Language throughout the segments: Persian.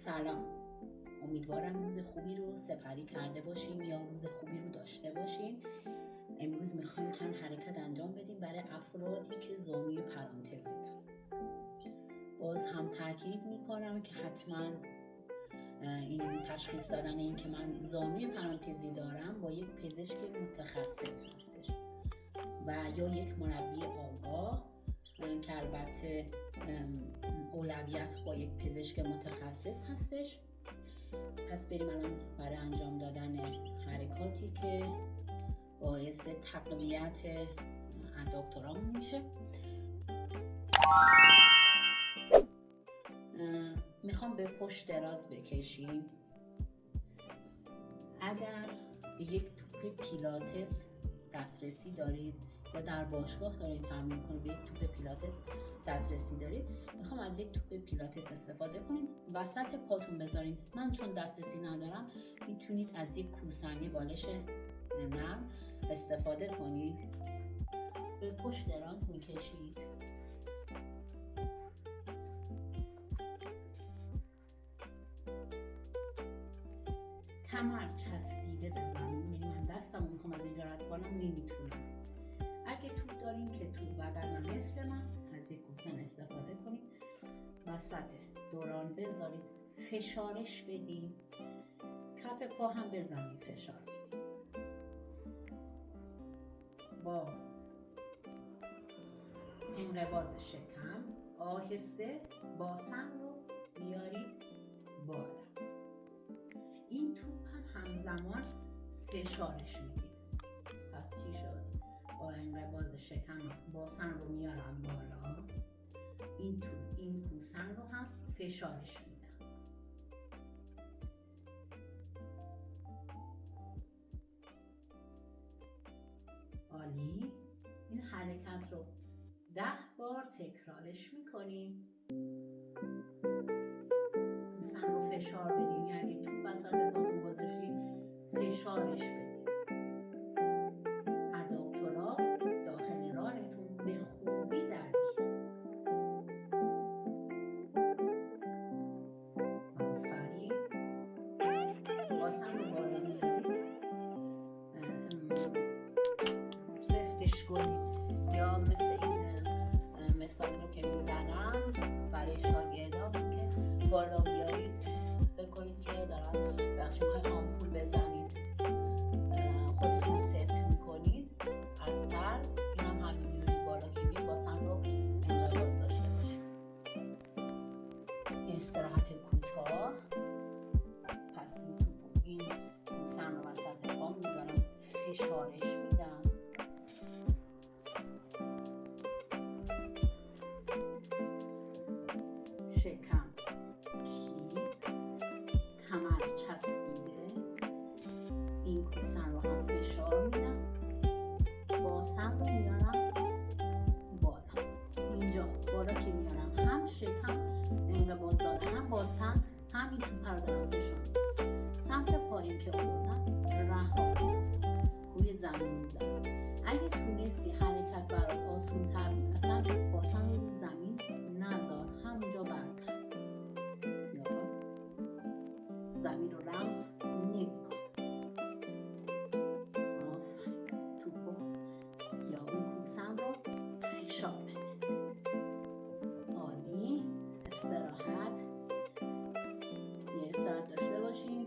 سلام، امیدوارم روز خوبی رو سپری کرده باشین یا روز خوبی رو داشته باشین. امروز میخوایم چند حرکت انجام بدیم برای افرادی که زانوی پرانتزی دارن. باز هم تاکید میکنم که حتما این تشخیص دادن این که من زانوی پرانتزی دارم با یک پزشک متخصص هستش و یا یک مربی آگاه که البته اولویت با یک پزشک متخصص هستش. پس بریم الان برای انجام دادن حرکاتی که باعث تقویت اداکتورامون میشه. میخوام به پشت دراز بکشیم. اگر به یک توپ پیلاتس دسترسی دارید یا در باشگاه دارید تمرین کنید به یک توپ پیلاتس دسترسی دارید، میخوام از یک توپ پیلاتس استفاده کنید. وسط پاتون بذارید. من چون دسترسی ندارم میتونید از یک کوسنی بالش نرم استفاده کنید. به پشت دراز میکشید. کمر چسبیده به زمین. یعنی من دستمو میخوام از اینجا رد کنم نمیتونم. اگه توپ دارین که توپ وگرنه مثل من از یک کوسن استفاده کنید. وسط دوران بذارید، فشارش بدین. کف پا هم به زمین فشار بدین. با انقباض شکم آهسته باسن رو بیارید بالا. این توپ هم همزمان فشارش میدید. پس چی شد؟ با انقباض شکم باسن رو میارم بالا، این کوسن رو هم فشارش میدم. عالی. این حرکت رو 10 بار تکرارش میکنیم. کوسن رو فشار بدیم. یعنی اگه توپ وسط پاتون گذاشتید فشارش بدیم. اداپتورا داخل رانتون به خوبی درک. آفرین. باسن رو بالا میارید، لفتش کنید یا مثل این مثالی رو که میزنم برای شاگردام که بالا بیارید بکنید که دارن بخشی میخوای آمپول بزنید، خودتون سفت میکنید از ترس. این هم همینجوری بالا که میاد باسن رو انقباض داشته باشید. استراحت کوتاه. پس این کوسن رو وسط پا میذارم، فشارش میدم. شکم کیپ، کمر چسبیده. این کوسن رو هم فشار میدم. باسن رو میارم بالا. اینجا بالا که میارم هم شکم انقباض داره، هم باسن، هم این توپ رو دارم فشار میدم. سمت پایین که آوردم رها روی زمین میذارم. اگه تونستی حرکت برات آسون تر بود، اصلا باسن رو زمین نذار، همونجا برکن. زمین رو لمس نمی‌کنه. آفرین. توپو یا اون کوسن رو فشار بده. عالی. استراحت. یه ساعت داشته باشین.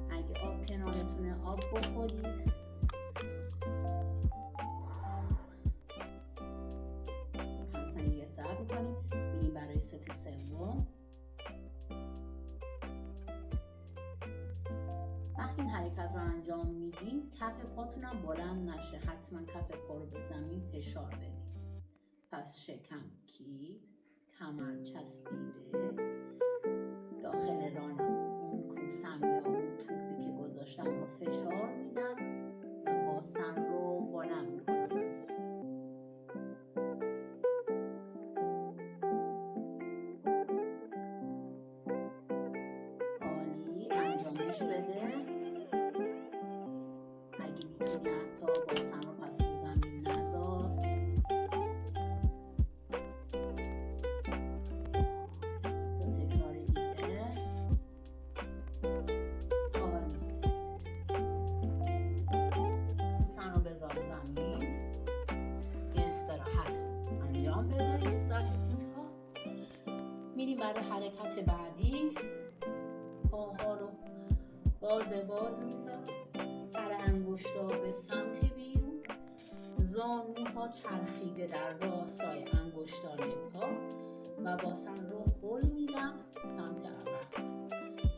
اگه آب کنارتونه آب بخورید. مثلا یه ساعت میکنیم. میریم برای ست سوم. وقتی این حرکت رو انجام میدین کف پاتونم بلند نشه. حتما کف پا رو به زمین فشار بدین. پس شکم کیپ، کمر چسبیده. داخل رانم اون کوسن یا اون توپی که گذاشتم رو فشار میدم و باسن رو بلند میکنم از زمین. عالی. انجامش بده. اگه میتونی حتی باسن رو پس رو زمین نذار. برای حرکت بعدی پاها رو باز میذارم، سر انگشتا به سمت بیرون، زانوها چرخیده در راستای انگشتان پا و باسن رو هل میدم سمت عقب،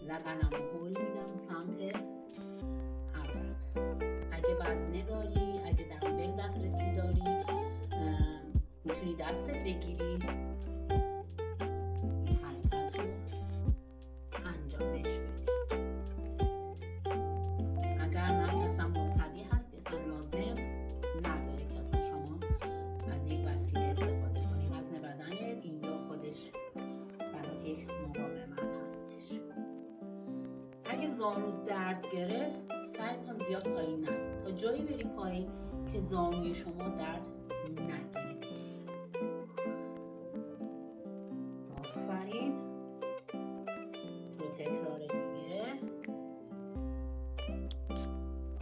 لگنم رو هل میدم سمت عقب. اگه وزنه داری، اگه دمبل دسترسی داری، میتونی دستت بگیری این حرکت رو انجامش بدی. اگر نه کسا مبتدی هست، اصلا لازم نداره که اصلا شما از یک وسیله استفاده کنی. وزن بدنت اینجا خودش برات یک مقاومت هستش. اگه زانو درد گرفت سعی کن زیاد پایین نری، تا جایی بری پایین که زانوی شما درد نگیره. آفرین. دو تکرار دیگه.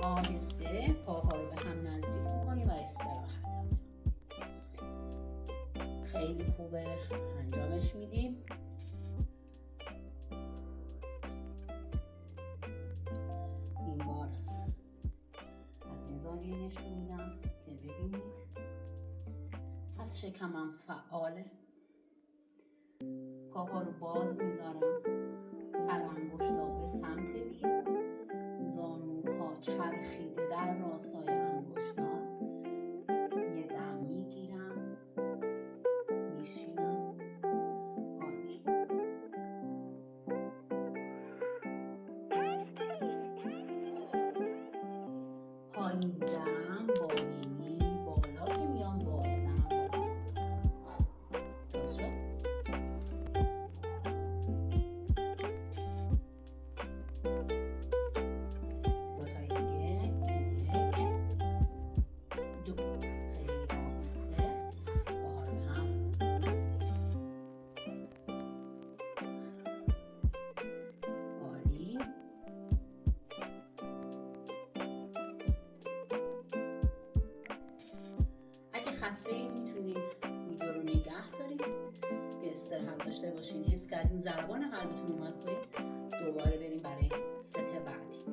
آهسته پاها رو به هم نزدیک میکنی و استراحت. خیلی خوبه، انجامش میدیم. این بار از این زاویه نشون میدم که ببینید. از شکمم فعاله. پاها رو باز میذارم، سر انگشتا به سمت بیرون، زانوها چرخیده در راستای انگشتان. یه دم میگیرم، میشینم. عالی. پایین دم، بالینی، بالا که میام بازم. درست شد؟ دوتای دیگه. یک، دو. خیلی آهسته پاها رو به هم نزدیک. عالی. اگه خسته اید میتونید ویدیو رو نگه دارید، یه استراحت داشته باشین، حس کردین ضربان قلبتون اومد پایین، دوباره بریم برای ست بعدی.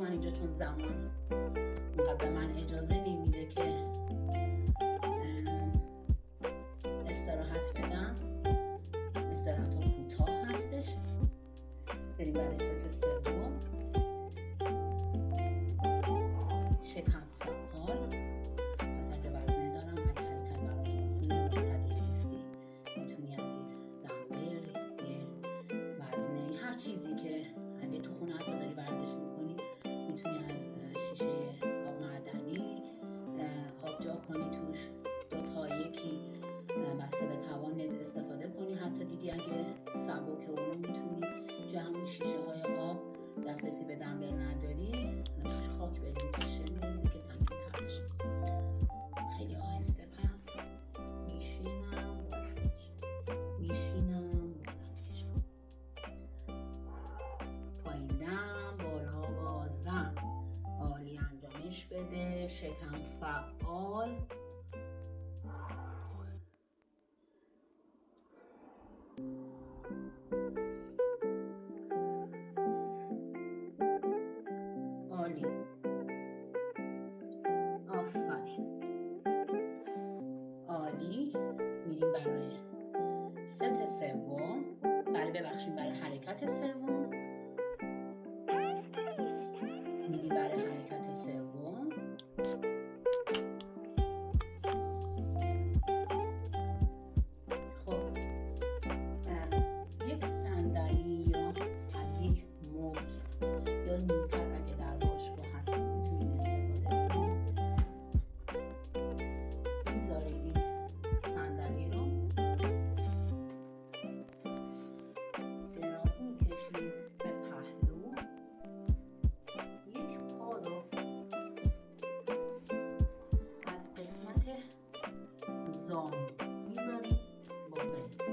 من اینجا چون زمان اونقدر به من اجازه نمیده که استراحت بدم، استراحت کوتاه هستش. بریم برای ست سوم. شکم فعال. پس اگه وزنه دارم، اگه حرکت برات آسونه، مبتدی نیستی، میتونی از این دمبل، یه وزنه، هر چیزی که اگه تو خونه حتی داری ورزش میکنی، میتونی از شیشه آب معدنی آبجا کنی، توش دوتا یکی بسته به توانت استفاده کنی. حتی دیدی اگه سبکه اونو میتونی توی همون شیشه های آب، دسترسی به دمبل نداری، توش خاک بدیم میشه، میریزی که سنگین تر بشه. خیلی آهسته. پس میشینم، بلند میشم، میشینم، بلند میشم، پاییندم، بالا بازم. عالی. انجامش بده. شکم فعال. عالی. آفرین. عالی. میریم برای ست سوم. برای حرکت سوم. میریم برای حرکت سوم. خب یک صندلی یا از یک مبل یا نیمتر اگه در باشگاه هستید میتونید استفاده کنید. میذارید این صندلی رو دراز میکشید به پهلو. یک پا رو از قسمت زانو میذارید با این پته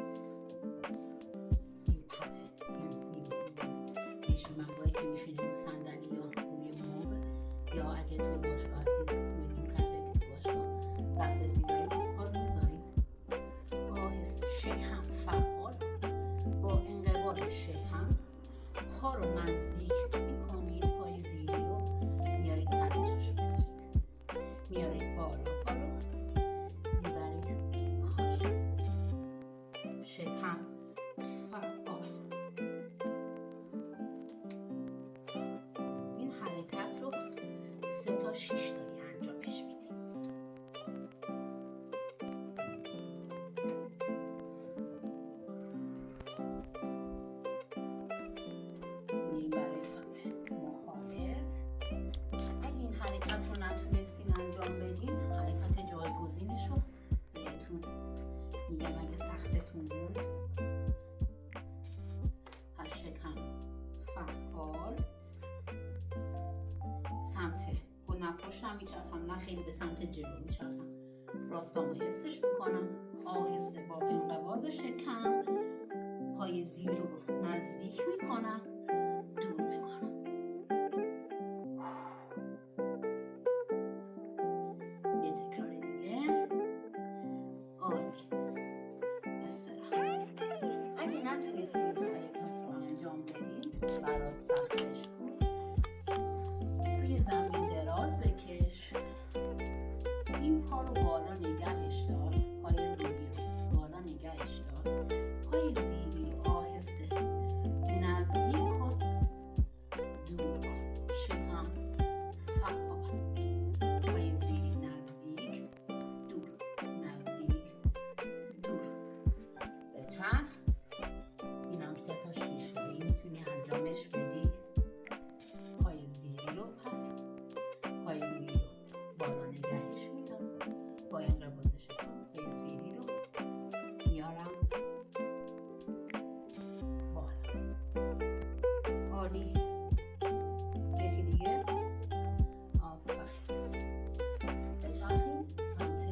نشونمایی که میشینید رو صندلی یا روی مبل، یا اگه توی باشگاه هستید روی نیمکت که باشگاه دسترسی دارید، پا رو میذارید. آهسته. شکم فعال. پا رو نزدیک میکنید، پای زیری رو میارید سر جاش بذارید، میارید بالا، پا رو میبرید پایین، شکم فعال. این حرکت رو 3 تا 6 تایی انجامش میدید. میریم برای سمت مخالف. اگه این حرکت رو نتونستین انجام بدین، حرکت جایگزینش رو بهتون میگم اگه سختتون بود. پس شکم فعال، سمت نه پشتم میچرخم نه خیلی به سمت جلو میچرخم، راستامو حفظش میکنم، آهسته با انقباض شکم پای زیر رو نزدیک میکنم، دور میکنم. یه تکرار دیگه. عالی. استراحت. اگه نتونستین حرکت رو انجام بدین، برات سختش کن، روی زمین دراز بکش، این پا رو بالا نگهش دار، پای روی رو بالا نگهش دار، پای زیری رو آهسته نزدیک کن، دور کن، شکم فعال، پای زیری نزدیک، دور، نزدیک، دور. بچرخ. اینم 3 تا 6 تایی میتونی انجامش بدی. پای زیری رو پس پای روی رو بالا نگهش میدم، با انقباض شکم پای زیری رو میارم بالا. عالی. یکی دیگه. آفرین. بچرخیم سمت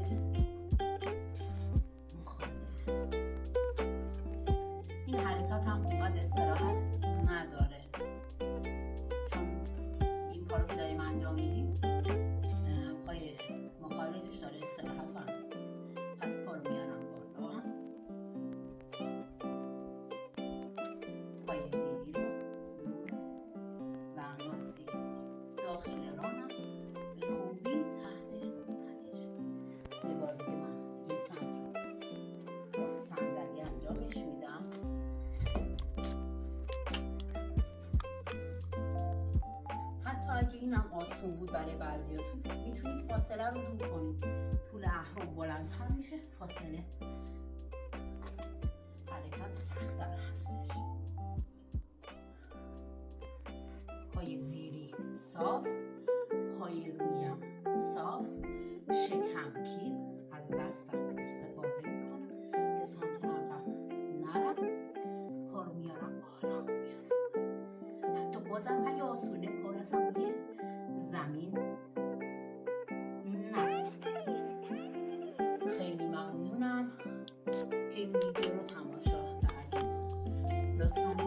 مخالف. این حرکات هم اونقدر استراحت نداره، چون این پا رو که داریم انجام میدیم پای مخالفش داره استراحت رو انجام. پس پا رو میارم بالا، پای زیری رو و نزدیک میکنم، داخل رانم به خوبی تحت تنش. یه بار دیگه من این سمت رو با صندلی انجامش میدم. حتی اگه اینم آسون بود برای بعضیاتون، میتونید فاصله رو دور کنید. طول اهرم بلندتر میشه، فاصله حرکت سخت‌تر هستش. پای زیری صاف، پای رویم صاف، شکم کیر، از دستم استفاده میکنم که سمت عقب نرم، پا رو میارم بالا، میارم. حتی بازم اگه آسونه پا رو اصلا روی زمین نذارم. خیلی ممنونم که این ویدیو رو تماشا کردید. لطفاً